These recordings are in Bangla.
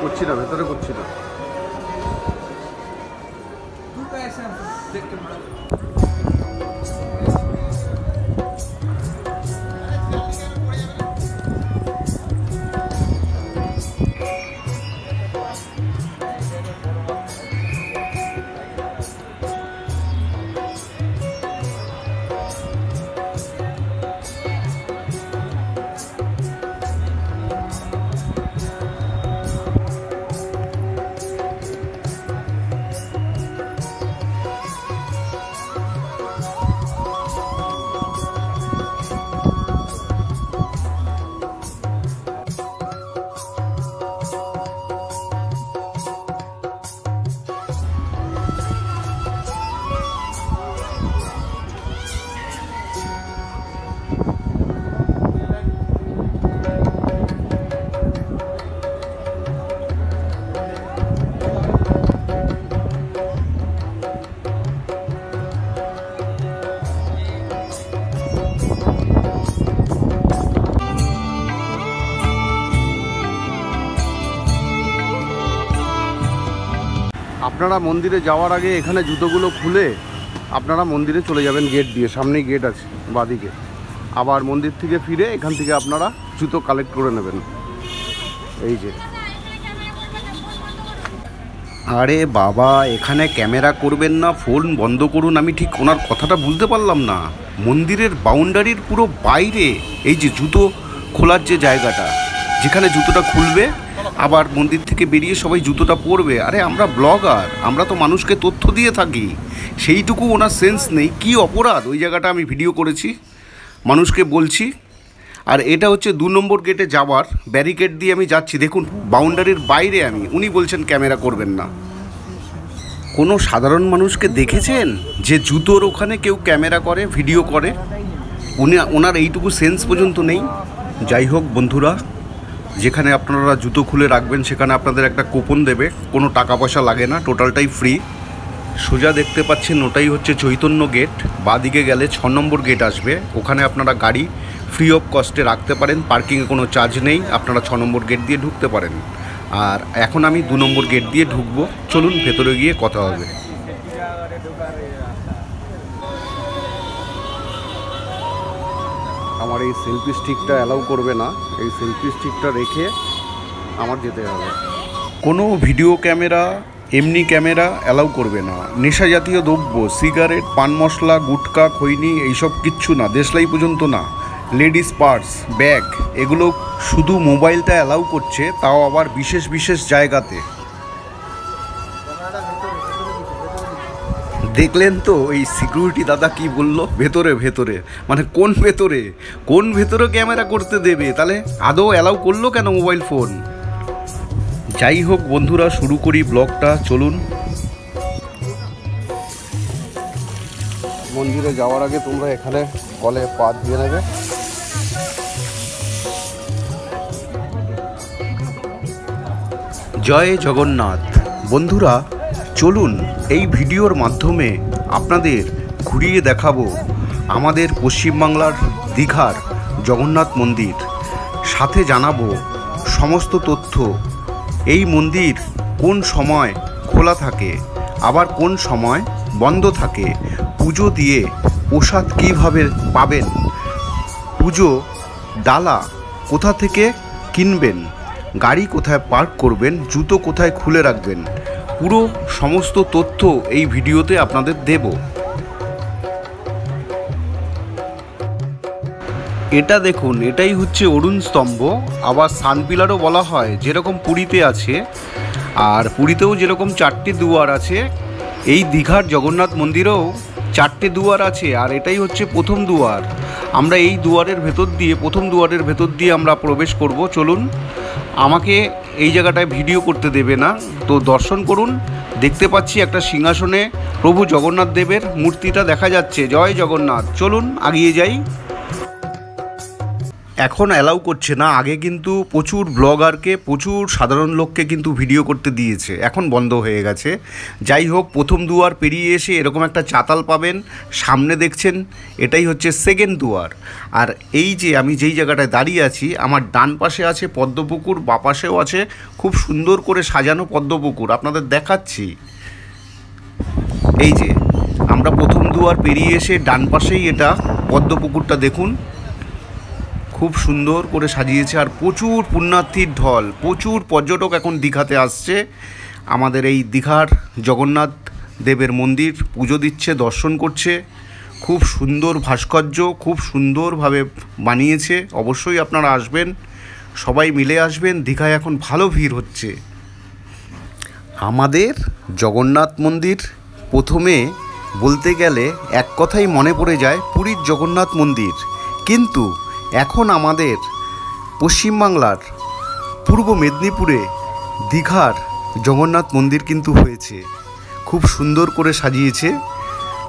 করছি না, ভেতরে করছি না। আপনারা মন্দিরে যাওয়ার আগে এখানে জুতোগুলো খুলে আপনারা মন্দিরে চলে যাবেন গেট দিয়ে, সামনেই গেট আছে বাঁদিকে। আবার মন্দির থেকে ফিরে এখান থেকে আপনারা জুতো কালেক্ট করে নেবেন। এই যে আরে বাবা, এখানে ক্যামেরা করবেন না, ফোন বন্ধ করুন। আমি ঠিক ওনার কথাটা বুঝতে পারলাম না। মন্দিরের বাউন্ডারির পুরো বাইরে এই যে জুতো খোলার যে জায়গাটা, যেখানে জুতোটা খুলবে আবার মন্দির থেকে বেরিয়ে সবাই জুতোটা পরবে। আরে আমরা ব্লগার, আমরা তো মানুষকে তথ্য দিয়ে থাকি, সেইটুকু ওনার সেন্স নেই। কি অপরাধ ওই জায়গাটা আমি ভিডিও করেছি, মানুষকে বলছি। আর এটা হচ্ছে 2 নম্বর গেটে যাওয়ার ব্যারিকেড দিয়ে আমি যাচ্ছি। দেখুন বাউন্ডারির বাইরে আমি, উনি বলছেন ক্যামেরা করবেন না। কোনো সাধারণ মানুষকে দেখেছেন যে জুতোর ওখানে কেউ ক্যামেরা করে, ভিডিও করে? ওনার এইটুকু সেন্স পর্যন্ত নেই। যাই হোক বন্ধুরা, যেখানে আপনারা জুতো খুলে রাখবেন সেখানে আপনাদের একটা কুপন দেবে, কোনো টাকা পয়সা লাগে না, টোটালটাই ফ্রি। সোজা দেখতে পাচ্ছেন ওটাই হচ্ছে চৈতন্য গেট। বাঁদিকে গেলে 6 নম্বর গেট আসবে, ওখানে আপনারা গাড়ি ফ্রি অফ কস্টে রাখতে পারেন, পার্কিংয়ে কোনো চার্জ নেই, আপনারা 6 নম্বর গেট দিয়ে ঢুকতে পারেন। আর এখন আমি 2 নম্বর গেট দিয়ে ঢুকবো, চলুন ভেতরে গিয়ে কথা হবে। আমার এই সেলফি স্টিকটা অ্যালাউ করবে না, এই সেলফি স্টিকটা রেখে আমার যেতে হবে। কোনো ভিডিও ক্যামেরা, এমনি ক্যামেরা অ্যালাউ করবে না। নেশা জাতীয় দ্রব্য, সিগারেট, পান মশলা, গুটকা, খৈনি এইসব কিচ্ছু না, দেশলাই পর্যন্ত না। লেডিস পার্স, ব্যাগ, এগুলো শুধু মোবাইলটা অ্যালাউ করছে, তাও আবার বিশেষ বিশেষ জায়গাতে। দেখলেন তো এই সিকিউরিটি দাদা কি বলল? ভেতরে ভেতরে মানে কোন ভেতরে? কোন ভেতরে ক্যামেরা করতে দেবে? তাহলে আদৌ অ্যালাউ করলো কেন মোবাইল ফোন? যাই হোক বন্ধুরা, শুরু করি ব্লগটা, চলুন। মন্দিরে যাওয়ার আগে তোমরা এখানে কলে পা দিয়ে নেবে। জয় জগন্নাথ। বন্ধুরা চলুন এই ভিডিওর মাধ্যমে আপনাদের ঘুরিয়ে দেখাবো আমাদের পশ্চিমবাংলার দীঘার জগন্নাথ মন্দির, সাথে জানাবো সমস্ত তথ্য। এই মন্দির কোন সময় খোলা থাকে, আবার কোন সময় বন্ধ থাকে, পুজো দিয়ে প্রসাদ কীভাবে পাবেন, পুজো ডালা কোথা থেকে কিনবেন, গাড়ি কোথায় পার্ক করবেন, জুতো কোথায় খুলে রাখবেন, পুরো সমস্ত তথ্য এই ভিডিওতে আপনাদের দেব। এটা দেখুন, এটাই হচ্ছে অরুণ স্তম্ভ, আবার সান পিলারও বলা হয়, যেরকম পুরীতে আছে। আর পুরীতেও যেরকম 4টে দুয়ার আছে, এই দীঘার জগন্নাথ মন্দিরেও 4টে দুয়ার আছে। আর এটাই হচ্ছে প্রথম দুয়ার। আমরা এই দুয়ারের ভেতর দিয়ে, প্রথম দুয়ারের ভেতর দিয়ে আমরা প্রবেশ করব। চলুন, আমাকে এই জায়গাটায় ভিডিও করতে দেবে না, তো দর্শন করুন। দেখতে পাচ্ছি একটা সিংহাসনে প্রভু জগন্নাথ দেবের মূর্তিটা দেখা যাচ্ছে। জয় জগন্নাথ। চলুন আগিয়ে যাই। এখন অ্যালাউ করছে না। আগে কিন্তু প্রচুর ব্লগারকে, প্রচুর সাধারণ লোককে কিন্তু ভিডিও করতে দিয়েছে, এখন বন্ধ হয়ে গেছে। যাই হোক, প্রথম দুয়ার পেরিয়ে এসে এরকম একটা চাতাল পাবেন, সামনে দেখছেন এটাই হচ্ছে সেকেন্ড দুয়ার। আর এই যে আমি যেই জায়গাটায় দাঁড়িয়ে আছি, আমার ডান পাশে আছে পদ্মপুকুর, বাঁ পাশেও আছে খুব সুন্দর করে সাজানো পদ্মপুকুর, আপনাদের দেখাচ্ছি। এই যে আমরা প্রথম দুয়ার পেরিয়ে এসে ডান পাশেই এটা পদ্মপুকুরটা দেখুন, খুব সুন্দর করে সাজিয়েছে। আর প্রচুর পুণ্যার্থীর ঢল, প্রচুর পর্যটক এখন দীঘাতে আসছে। আমাদের এই দীঘার জগন্নাথ দেবের মন্দির পুজো দিচ্ছে, দর্শন করছে। খুব সুন্দর ভাস্কর্য, খুব সুন্দরভাবে বানিয়েছে। অবশ্যই আপনারা আসবেন, সবাই মিলে আসবেন। দীঘায় এখন ভালো ভিড় হচ্ছে। আমাদের জগন্নাথ মন্দির প্রথমে বলতে গেলে এক কথাই মনে পড়ে যায় পুরীর জগন্নাথ মন্দির, কিন্তু এখন আমাদের পশ্চিমবাংলার পূর্ব মেদিনীপুরে দীঘার জগন্নাথ মন্দির কিন্তু হয়েছে, খুব সুন্দর করে সাজিয়েছে।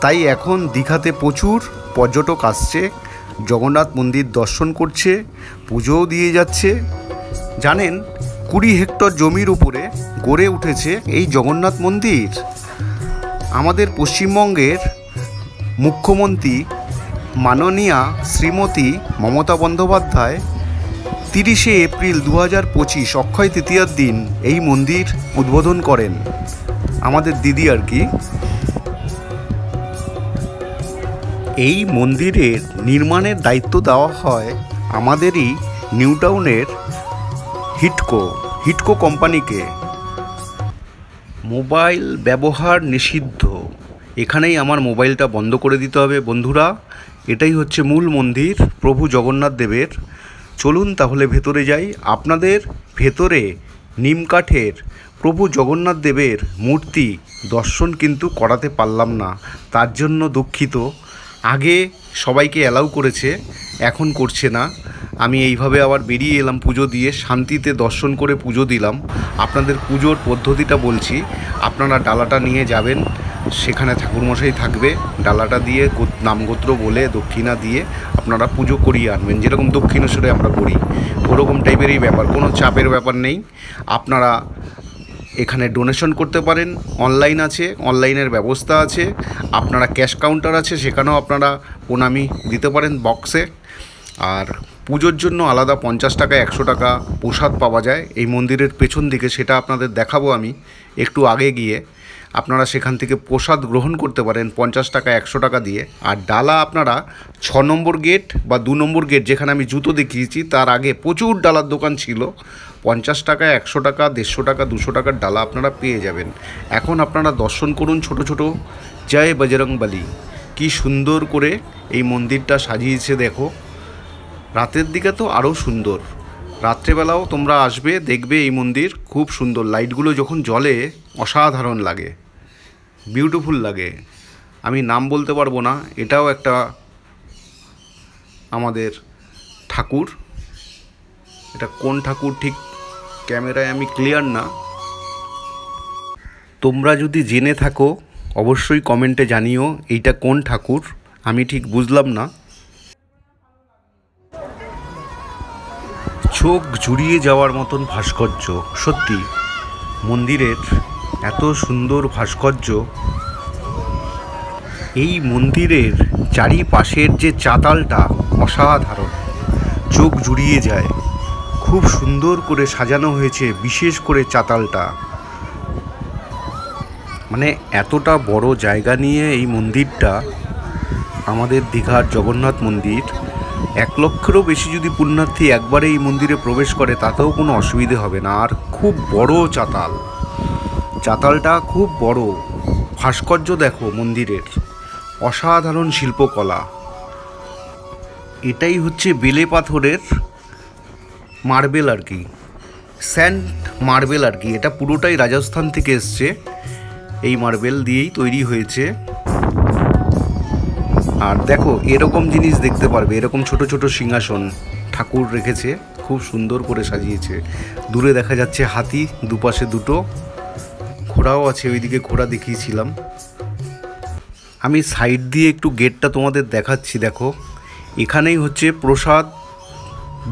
তাই এখন দীঘাতে প্রচুর পর্যটক আসছে, জগন্নাথ মন্দির দর্শন করছে, পুজোও দিয়ে যাচ্ছে। জানেন 20 হেক্টর জমির উপরে গড়ে উঠেছে এই জগন্নাথ মন্দির। আমাদের পশ্চিমবঙ্গের মুখ্যমন্ত্রী মাননীয়া শ্রীমতী মমতা বন্দ্যোপাধ্যায় 30শে এপ্রিল 2025 অক্ষয় তৃতীয়ার দিন এই মন্দির উদ্বোধন করেন, আমাদের দিদি আর কি। এই মন্দিরের নির্মাণের দায়িত্ব দেওয়া হয় আমাদেরই নিউ টাউনের হিটকো কোম্পানিকে। মোবাইল ব্যবহার নিষিদ্ধ, এখানেই আমার মোবাইলটা বন্ধ করে দিতে হবে বন্ধুরা। এটাই হচ্ছে মূল মন্দির প্রভু জগন্নাথ দেবের। চলুন তাহলে ভেতরে যাই। আপনাদের ভেতরে নিমকাঠের প্রভু জগন্নাথ দেবের মূর্তি দর্শন কিন্তু করাতে পারলাম না, তার জন্য দুঃখিত। আগে সবাইকে অ্যালাউ করেছে, এখন করছে না। আমি এইভাবে আবার বেরিয়ে এলাম পুজো দিয়ে, শান্তিতে দর্শন করে পুজো দিলাম। আপনাদের পুজোর পদ্ধতিটা বলছি। আপনারা ডালাটা নিয়ে যাবেন, সেখানে ঠাকুরমশাই থাকবে, ডালাটা দিয়ে নামগোত্র বলে দক্ষিণা দিয়ে আপনারা পুজো করিয়ে আনবেন, যেরকম দক্ষিণেশ্বরে আমরা করি ওরকম টাইপেরই ব্যাপার, কোনো চাপের ব্যাপার নেই। আপনারা এখানে ডোনেশন করতে পারেন, অনলাইন আছে, অনলাইনের ব্যবস্থা আছে। আপনারা ক্যাশ কাউন্টার আছে, সেখানেও আপনারা প্রণামী দিতে পারেন বক্সে। আর পুজোর জন্য আলাদা 50 টাকা 100 টাকা প্রসাদ পাওয়া যায় এই মন্দিরের পেছন দিকে, সেটা আপনাদের দেখাবো আমি একটু আগে গিয়ে। আপনারা সেখান থেকে প্রসাদ গ্রহণ করতে পারেন 50 টাকা 100 টাকা দিয়ে। আর ডালা আপনারা 6 নম্বর গেট বা 2 নম্বর গেট, যেখানে আমি জুতো দেখিয়েছি তার আগে প্রচুর ডালার দোকান ছিল। 50 টাকা 100 টাকা 150 টাকা 200 টাকার ডালা আপনারা পেয়ে যাবেন। এখন আপনারা দর্শন করুন ছোট ছোট জয় বজরংবলী, কি সুন্দর করে এই মন্দিরটা সাজিয়েছে দেখো। রাতের দিকে তো আরও সুন্দর, রাত্রেবেলাও তোমরা আসবে, দেখবে এই মন্দির খুব সুন্দর। লাইটগুলো যখন জ্বলে অসাধারণ লাগে, বিউটিফুল লাগে। আমি নাম বলতে পারবো না, এটাও একটা আমাদের ঠাকুর। এটা কোন ঠাকুর ঠিক ক্যামেরায় আমি ক্লিয়ার না, তোমরা যদি জেনে থাকো অবশ্যই কমেন্টে জানিও এইটা কোন ঠাকুর, আমি ঠিক বুঝলাম না। চোখ জুড়িয়ে যাওয়ার মতন ভাস্কর্য, সত্যি মন্দিরের এত সুন্দর ভাস্কর্য। এই মন্দিরের চারিপাশের যে চাতালটা অসাধারণ, চোখ জুড়িয়ে যায়। খুব সুন্দর করে সাজানো হয়েছে, বিশেষ করে চাতালটা। মানে এতটা বড় জায়গা নিয়ে এই মন্দিরটা, আমাদের দীঘার জগন্নাথ মন্দির। 1 লক্ষেরও বেশি যদি পুণ্যার্থী একবারে এই মন্দিরে প্রবেশ করে তাতেও কোনো অসুবিধে হবে না। আর খুব বড় চাতালটা খুব বড়। ভাস্কর্য দেখো মন্দিরের, অসাধারণ শিল্পকলা। এটাই হচ্ছে বেলে পাথরের মার্বেল আর কি, স্যান্ড মার্বেল আর কি। এটা পুরোটাই রাজস্থান থেকে এসছে, এই মার্বেল দিয়েই তৈরি হয়েছে। আর দেখো এরকম জিনিস দেখতে পারবে, এরকম ছোট ছোট সিংহাসন ঠাকুর রেখেছে, খুব সুন্দর করে সাজিয়েছে। দূরে দেখা যাচ্ছে হাতি, দুপাশে দুটো ঘোড়াও আছে, ওইদিকে ঘোড়া দেখিয়েছিলাম। আমি সাইড দিয়ে একটু গেটটা তোমাদের দেখাচ্ছি। দেখো এখানেই হচ্ছে প্রসাদ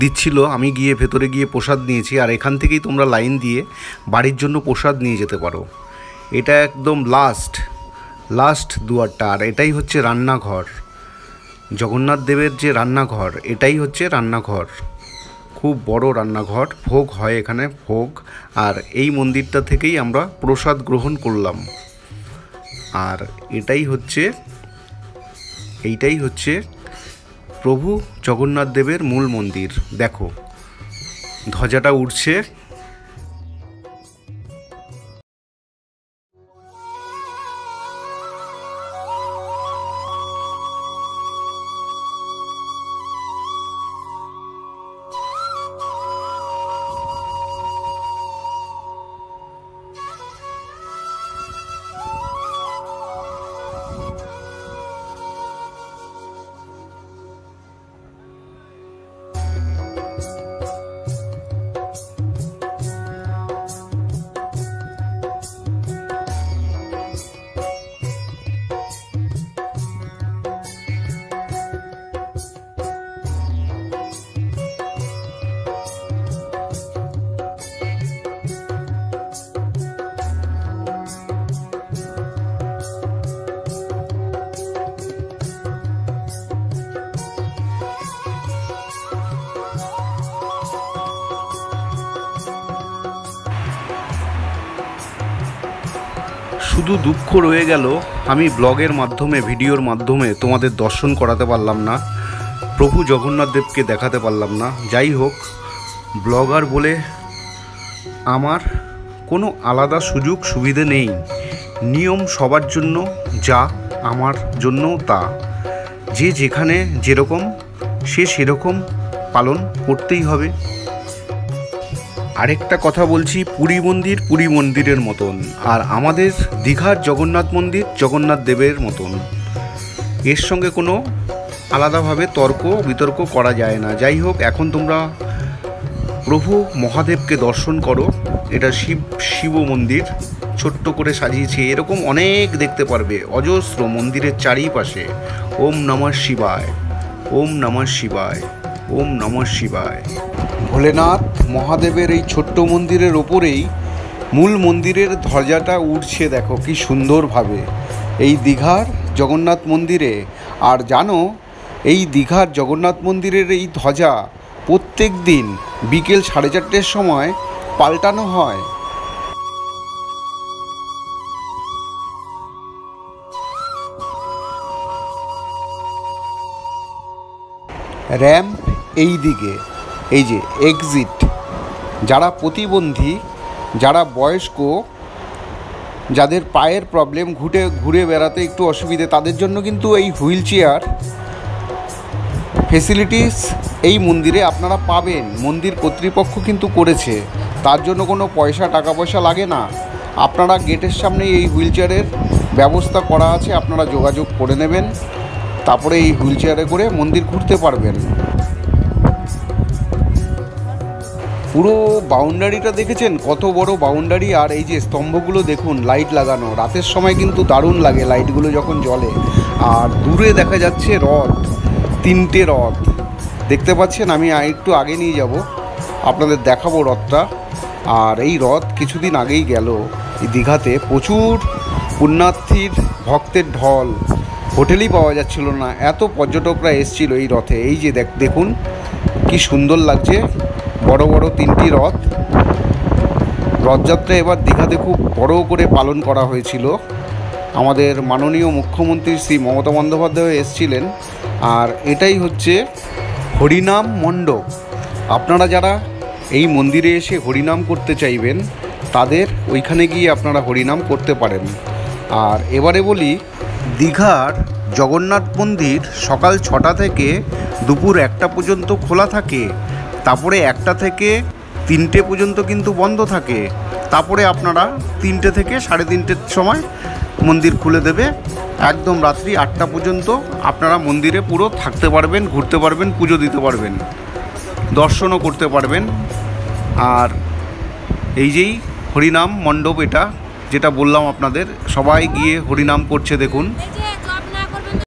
দিচ্ছিল, আমি গিয়ে ভেতরে গিয়ে প্রসাদ নিয়েছি। আর এখান থেকেই তোমরা লাইন দিয়ে বাড়ির জন্য প্রসাদ নিয়ে যেতে পারো। এটা একদম লাস্ট দুয়ারটা। আর এটাই হচ্ছে রান্নাঘর, জগন্নাথ দেবের যে রান্নাঘর, এটাই হচ্ছে রান্নাঘর। খুব বড় রান্নাঘর, ভোগ হয় এখানে, ভোগ। আর এই মন্দিরটা থেকেই আমরা প্রসাদ গ্রহণ করলাম। আর এইটাই হচ্ছে প্রভু জগন্নাথ দেবের মূল মন্দির। দেখো ধ্বজাটা উড়ছে। শুধু দুঃখ রয়ে গেল, আমি ব্লগের মাধ্যমে, ভিডিওর মাধ্যমে তোমাদের দর্শন করাতে পারলাম না, প্রভু জগন্নাথ দেবকে দেখাতে পারলাম না। যাই হোক, ব্লগার বলে আমার কোনো আলাদা সুযোগ সুবিধে নেই। নিয়ম সবার জন্য যা, আমার জন্যও তা। যে যেখানে যেরকম, সে সেরকম পালন করতেই হবে। আরেকটা কথা বলছি, পুরী মন্দির পুরী মন্দিরের মতন, আর আমাদের দীঘার জগন্নাথ মন্দির জগন্নাথ দেবের মতন। এর সঙ্গে কোনো আলাদাভাবে তর্ক বিতর্ক করা যায় না। যাই হোক, এখন তোমরা প্রভু মহাদেবকে দর্শন করো। এটা শিব মন্দির, ছোট্ট করে সাজিয়েছে। এরকম অনেক দেখতে পারবে, অজস্র মন্দিরের চারিপাশে। ওম নমঃ শিবায়, ওম নমঃ শিবায়, ওম নমঃ শিবায়। ভোলেনাথ মহাদেবের এই ছোট্ট মন্দিরের ওপরেই মূল মন্দিরের ধ্বজাটা উড়ছে। দেখো কি সুন্দরভাবে এই দীঘার জগন্নাথ মন্দিরে। আর জানো, এই দীঘার জগন্নাথ মন্দিরের এই ধ্বজা প্রত্যেক দিন বিকেল 4:30 সময় পাল্টানো হয়। র্যাম্প এই দিকে, এই যে এক্সিট। যারা প্রতিবন্ধী, যারা বয়স্ক, যাদের পায়ের প্রবলেম, ঘুরে বেড়াতে একটু অসুবিধে, তাদের জন্য কিন্তু এই হুইল চেয়ার ফেসিলিটিস এই মন্দিরে আপনারা পাবেন। মন্দির কর্তৃপক্ষ কিন্তু করেছে, তার জন্য কোনো টাকা পয়সা লাগে না। আপনারা গেটের সামনে এই হুইল চেয়ারের ব্যবস্থা করা আছে, আপনারা যোগাযোগ করে নেবেন, তারপরে এই হুইল চেয়ারে করে মন্দির ঘুরতে পারবেন। পুরো বাউন্ডারিটা দেখেছেন, কত বড় বাউন্ডারি। আর এই যে স্তম্ভগুলো দেখুন, লাইট লাগানো। রাতের সময় কিন্তু দারুণ লাগে লাইটগুলো যখন জ্বলে। আর দূরে দেখা যাচ্ছে রথ, 3টে রথ দেখতে পাচ্ছেন। আমি একটু আগে নিয়ে যাব, আপনাদের দেখাবো রথটা। আর এই রথ কিছুদিন আগেই গেল এই দীঘাতে, প্রচুর পুণ্যার্থীর ভক্তের ঢল, হোটেলই পাওয়া যাচ্ছিল না, এত পর্যটকরা এসেছিল এই রথে। এই যে দেখুন কি সুন্দর লাগছে, বড় বড় 3টি রথ। রথযাত্রা এবার দীঘাতে খুব বড় করে পালন করা হয়েছিল। আমাদের মাননীয় মুখ্যমন্ত্রী শ্রী মমতা বন্দ্যোপাধ্যায় এসেছিলেন। আর এটাই হচ্ছে হরিনাম মণ্ডপ। আপনারা যারা এই মন্দিরে এসে হরিনাম করতে চাইবেন, তাদের ওইখানে গিয়ে আপনারা হরিনাম করতে পারেন। আর এবারে বলি, দীঘার জগন্নাথ মন্দির সকাল 6টা থেকে দুপুর 1টা পর্যন্ত খোলা থাকে। তারপরে 1টা থেকে 3টে পর্যন্ত কিন্তু বন্ধ থাকে। তারপরে আপনারা 3টে থেকে 3:30টের সময় মন্দির খুলে দেবে। একদম রাত্রি 8টা পর্যন্ত আপনারা মন্দিরে পুরো থাকতে পারবেন, ঘুরতে পারবেন, পুজো দিতে পারবেন, দর্শনও করতে পারবেন। আর এই যেই হরিনাম মণ্ডপ, এটা যেটা বললাম আপনাদের, সবাই গিয়ে হরিনাম করছে দেখুন।